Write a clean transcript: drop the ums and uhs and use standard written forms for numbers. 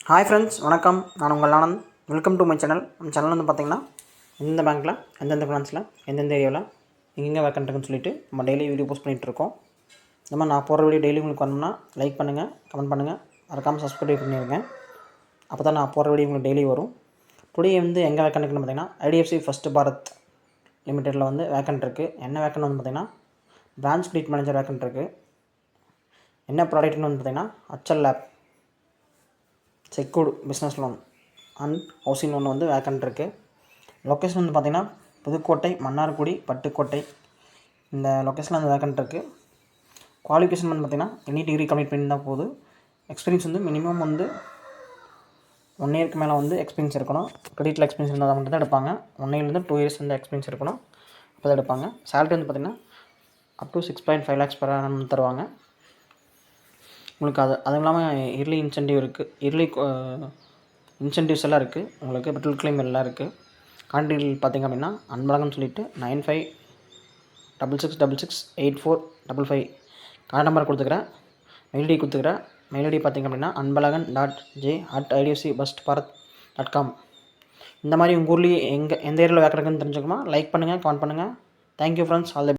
Hi friends, வணக்கம். நான் உங்கள் Anand. Welcome to my channel. நம்ம சேனல் வந்து பார்த்திங்கன்னா எந்தெந்த பேங்க்கில் எந்தெந்த ஃபினான்ஸில் எந்தெந்த ஏரியாவில் எங்கெங்கே வேக்கன்ட் இருக்குன்னு சொல்லிட்டு நம்ம டெய்லி வீடியோ போஸ்ட் பண்ணிகிட்ருக்கோம். இந்த மாதிரி நான் போகிற வீடியோ டெய்லி உங்களுக்கு வரணும்னா லைக் பண்ணுங்கள், கமெண்ட் பண்ணுங்கள், மறக்காமல் சப்ஸ்கிரைப் பண்ணிடுங்க. அப்போ தான் நான் போகிற வீடியோ உங்களுக்கு டெய்லி வரும். டுடே வந்து எங்கே வேக்கன்ட் இருக்குன்னு பார்த்திங்கன்னா ஐடிஎஃப்சி ஃபர்ஸ்ட் பாரத் லிமிடெடில் வந்து வேக்கன்ட் இருக்குது. என்ன வேக்கன்ட் வந்து பார்த்திங்கன்னா பிரான்ச் கிரெடிட் மேனேஜர் வேக்கன்ட் இருக்குது. என்ன ப்ராடக்ட்னு வந்து பார்த்திங்கன்னா HL lab secured business loan and housing loan வந்து வேக்கன்ட் இருக்குது. லொக்கேஷன் வந்து பார்த்திங்கன்னா புதுக்கோட்டை, மன்னார்குடி, பட்டுக்கோட்டை இந்த லொக்கேஷனில் வந்து வேக்கன்ட் இருக்குது. குவாலிஃபிகேஷன் வந்து பார்த்திங்கன்னா எனி டிகிரி கம்ப்ளீட் பண்ணியிருந்தால் போதும். எக்ஸ்பீரியன்ஸ் வந்து மினிமம் வந்து 1 இயருக்கு மேலே வந்து எக்ஸ்பீரியன்ஸ் இருக்கணும். கிரெடிட்டில் எக்ஸ்பீரியன்ஸ் இருந்தால் மட்டும் தான் எடுப்பாங்க. 1 இயர்லேருந்து 2 இயர்ஸ் வந்து எக்ஸ்பீரியன்ஸ் இருக்கணும், அப்போ தான் எடுப்பாங்க. சேலரி வந்து பார்த்திங்கன்னா up to 6.5 lakhs per annum தருவாங்க. உங்களுக்கு அதுவும் இல்லாமல் இயர்லி இன்சென்டிவ் இருக்குது. இயர்லி இன்சென்டிவ்ஸ் எல்லாம் இருக்குது. உங்களுக்கு பெட்ரோல் கிளைம் எல்லாம் இருக்குது. கான்டாக்ட் பார்த்திங்க அப்படின்னா அன்பழகன் சொல்லிவிட்டு 9566668455 கார்டு நம்பர் கொடுத்துக்கிறேன், மெயில் ஐடி கொடுத்துக்கிறேன். மெயில் ஐடி பார்த்திங்க அப்படின்னா anbalagan.j@idfcfirstbharat.com. இந்த மாதிரி உங்கள் ஊர்லேயே எந்த ஏரியாவில் வேக்கன்ட் இருக்குன்னு தெரிஞ்சுக்கணுமா லைக் பண்ணுங்கள், கமெண்ட் பண்ணுங்கள். Thank you friends. All the